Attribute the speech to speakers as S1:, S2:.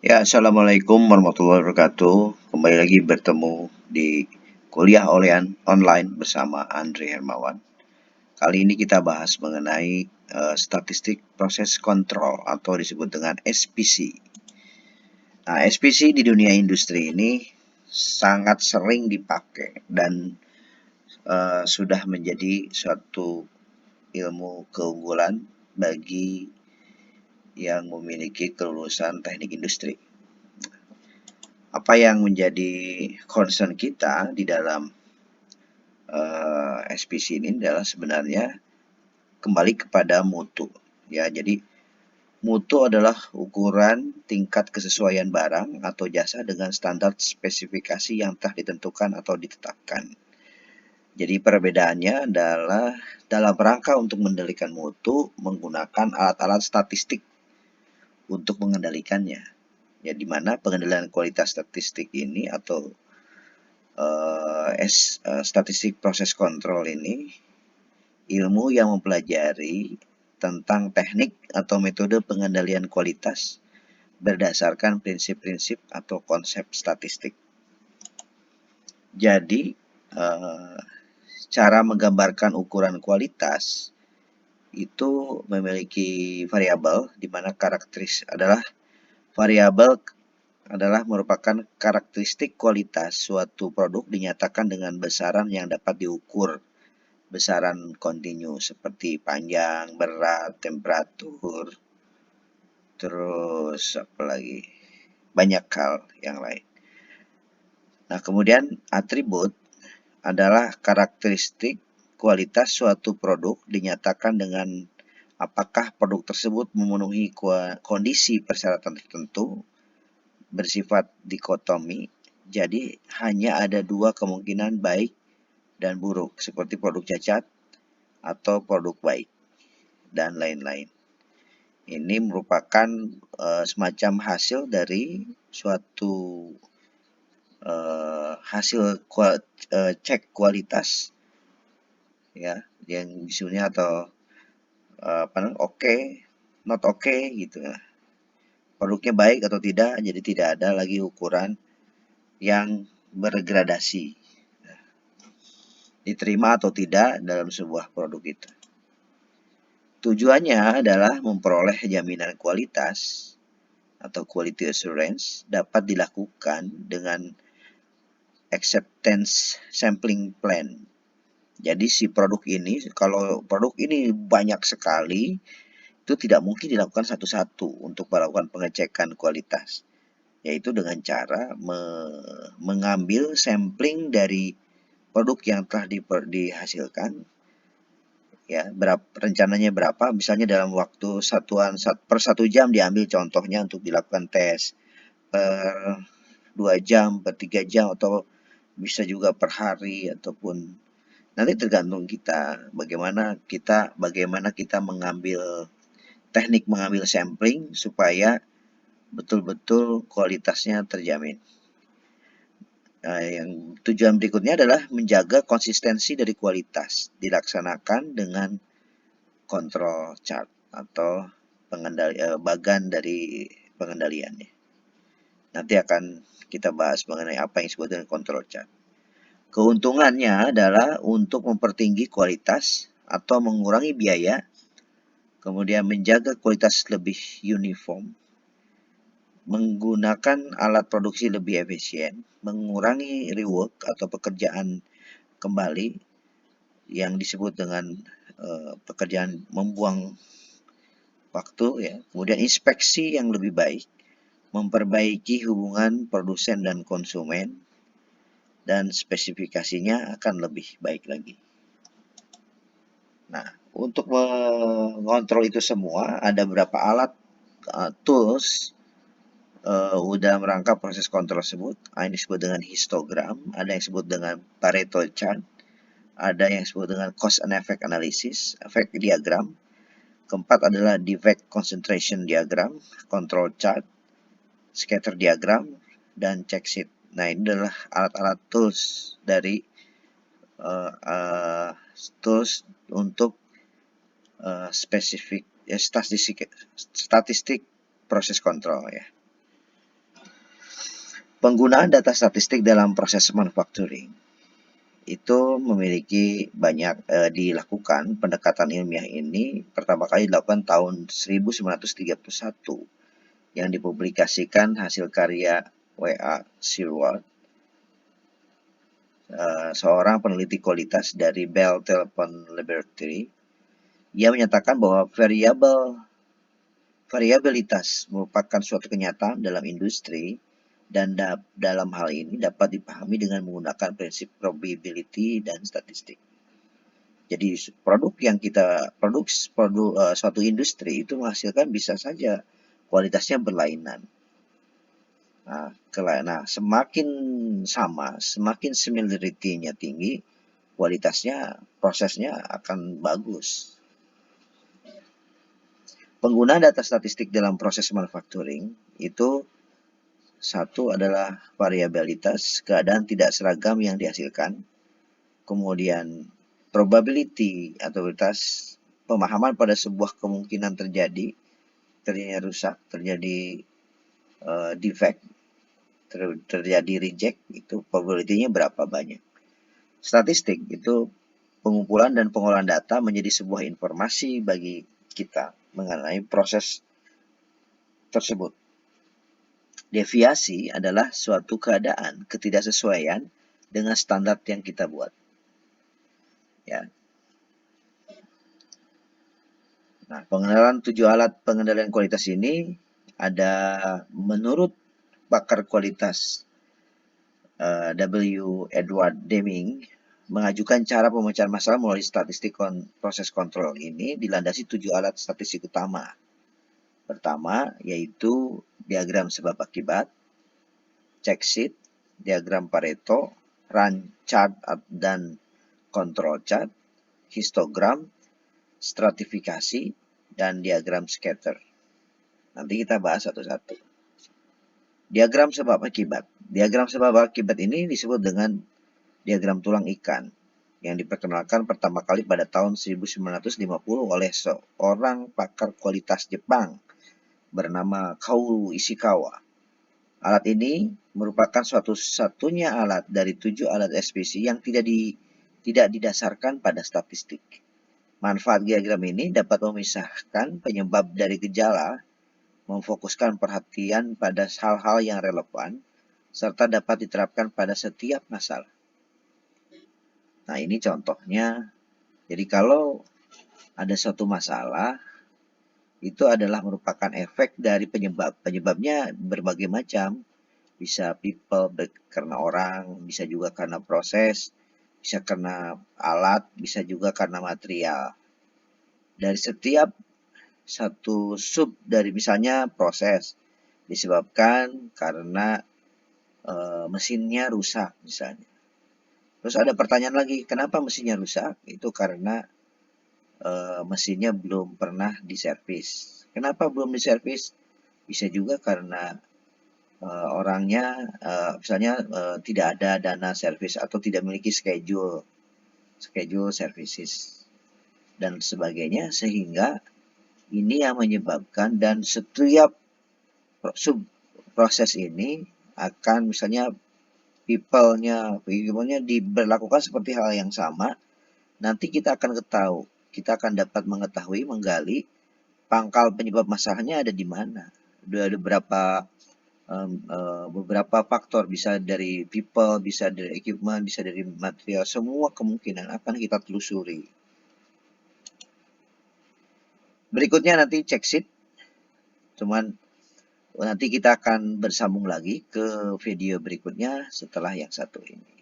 S1: Ya, Assalamualaikum warahmatullahi wabarakatuh. Kembali lagi bertemu di kuliah online bersama Andre Hermawan. Kali ini kita bahas mengenai statistik proses kontrol atau disebut dengan SPC. Nah, SPC di dunia industri ini sangat sering dipakai dan sudah menjadi suatu ilmu keunggulan bagi yang memiliki kelulusan teknik industri. Apa yang menjadi concern kita di dalam SPC ini adalah sebenarnya kembali kepada mutu. Ya, jadi mutu adalah ukuran tingkat kesesuaian barang atau jasa dengan standar spesifikasi yang telah ditentukan atau ditetapkan. Jadi perbedaannya adalah dalam rangka untuk mengendalikan mutu menggunakan alat-alat statistik untuk mengendalikannya. Ya, di mana pengendalian kualitas statistik ini atau statistik proses kontrol ini ilmu yang mempelajari tentang teknik atau metode pengendalian kualitas berdasarkan prinsip-prinsip atau konsep statistik. Jadi, cara menggambarkan ukuran kualitas itu memiliki variabel di mana variabel adalah merupakan karakteristik kualitas suatu produk dinyatakan dengan besaran yang dapat diukur. Besaran kontinu seperti panjang, berat, temperatur, terus apa lagi? Banyak hal yang lain. Nah, kemudian atribut adalah karakteristik kualitas suatu produk dinyatakan dengan apakah produk tersebut memenuhi kondisi persyaratan tertentu bersifat dikotomi. Jadi hanya ada dua kemungkinan baik dan buruk seperti produk cacat atau produk baik dan lain-lain. Ini merupakan semacam hasil dari suatu hasil cek kualitas ya yang disebutnya atau oke, not oke gitu ya. Produknya baik atau tidak, jadi tidak ada lagi ukuran yang bergradasi. Diterima atau tidak dalam sebuah produk itu. Tujuannya adalah memperoleh jaminan kualitas atau quality assurance dapat dilakukan dengan acceptance sampling plan. Jadi si produk ini, kalau produk ini banyak sekali, itu tidak mungkin dilakukan satu-satu untuk melakukan pengecekan kualitas. Yaitu dengan cara mengambil sampling dari produk yang telah dihasilkan, ya rencananya berapa, misalnya dalam waktu per 1 jam diambil contohnya untuk dilakukan tes, per 2 jam, per 3 jam, atau bisa juga per hari, ataupun nanti tergantung kita bagaimana kita mengambil teknik mengambil sampling supaya betul-betul kualitasnya terjamin. Nah, yang tujuan berikutnya adalah menjaga konsistensi dari kualitas dilaksanakan dengan kontrol chart atau bagan dari pengendaliannya. Nanti akan kita bahas mengenai apa yang disebut dengan kontrol chart. Keuntungannya adalah untuk mempertinggi kualitas atau mengurangi biaya, kemudian menjaga kualitas lebih uniform, menggunakan alat produksi lebih efisien, mengurangi rework atau pekerjaan kembali yang disebut dengan pekerjaan membuang waktu ya. Kemudian inspeksi yang lebih baik, memperbaiki hubungan produsen dan konsumen, dan spesifikasinya akan lebih baik lagi. Nah, untuk mengontrol itu semua ada beberapa alat tools dalam rangka proses kontrol tersebut. Ini disebut dengan histogram, ada yang disebut dengan Pareto chart, ada yang disebut dengan cost and effect analysis, effect diagram. Keempat adalah defect concentration diagram, control chart, scatter diagram, dan check sheet. Nah, ini adalah alat-alat tools dari tools untuk spesifik statistik proses kontrol ya. Penggunaan data statistik dalam proses manufacturing itu memiliki banyak dilakukan pendekatan ilmiah ini pertama kali dilakukan tahun 1931 yang dipublikasikan hasil karya W.A. Sherwood, seorang peneliti kualitas dari Bell Telephone Laboratory. Ia menyatakan bahwa variabilitas merupakan suatu kenyataan dalam industri dan dalam hal ini dapat dipahami dengan menggunakan prinsip probability dan statistik. Jadi produk yang kita suatu industri itu menghasilkan bisa saja kualitasnya berlainan. Nah, semakin sama, semakin similarity-nya tinggi, kualitasnya, prosesnya akan bagus. Penggunaan data statistik dalam proses manufacturing itu satu adalah variabilitas, keadaan tidak seragam yang dihasilkan. Kemudian probability atau probabilitas, pemahaman pada sebuah kemungkinan terjadinya rusak, terjadi defect, terjadi reject, itu probability-nya berapa banyak. Statistik itu pengumpulan dan pengolahan data menjadi sebuah informasi bagi kita mengenai proses tersebut. Deviasi adalah suatu keadaan ketidaksesuaian dengan standar yang kita buat. Ya. Nah, pengenalan 7 alat pengendalian kualitas ini ada menurut pakar kualitas W. Edward Deming mengajukan cara pemecahan masalah melalui statistik proses kontrol ini dilandasi 7 alat statistik utama. Pertama yaitu diagram sebab akibat, check sheet, diagram Pareto, run chart dan control chart, histogram, stratifikasi, dan diagram scatter. Nanti kita bahas satu-satu. Diagram sebab akibat. Diagram sebab akibat ini disebut dengan diagram tulang ikan yang diperkenalkan pertama kali pada tahun 1950 oleh seorang pakar kualitas Jepang bernama Kaoru Ishikawa. Alat ini merupakan satu-satunya alat dari 7 alat SPC yang tidak didasarkan pada statistik. Manfaat diagram ini dapat memisahkan penyebab dari gejala, memfokuskan perhatian pada hal-hal yang relevan, serta dapat diterapkan pada setiap masalah. Nah, ini contohnya. Jadi kalau ada suatu masalah, itu adalah merupakan efek dari penyebab. Penyebabnya berbagai macam. Bisa people, karena orang, bisa juga karena proses, bisa karena alat, bisa juga karena material. Dari setiap satu sub dari misalnya proses disebabkan karena mesinnya rusak misalnya. Terus ada pertanyaan lagi, kenapa mesinnya rusak? Itu karena mesinnya belum pernah diservis. Kenapa belum diservis? Bisa juga karena orangnya misalnya tidak ada dana servis atau tidak memiliki schedule services dan sebagainya, sehingga ini yang menyebabkan dan setiap sub proses ini akan misalnya people-nya diberlakukan seperti hal yang sama. Nanti kita akan dapat mengetahui, menggali pangkal penyebab masalahnya ada di mana. Ada beberapa faktor, bisa dari people, bisa dari equipment, bisa dari material, semua kemungkinan akan kita telusuri. Berikutnya nanti check sheet, cuman nanti kita akan bersambung lagi ke video berikutnya setelah yang satu ini.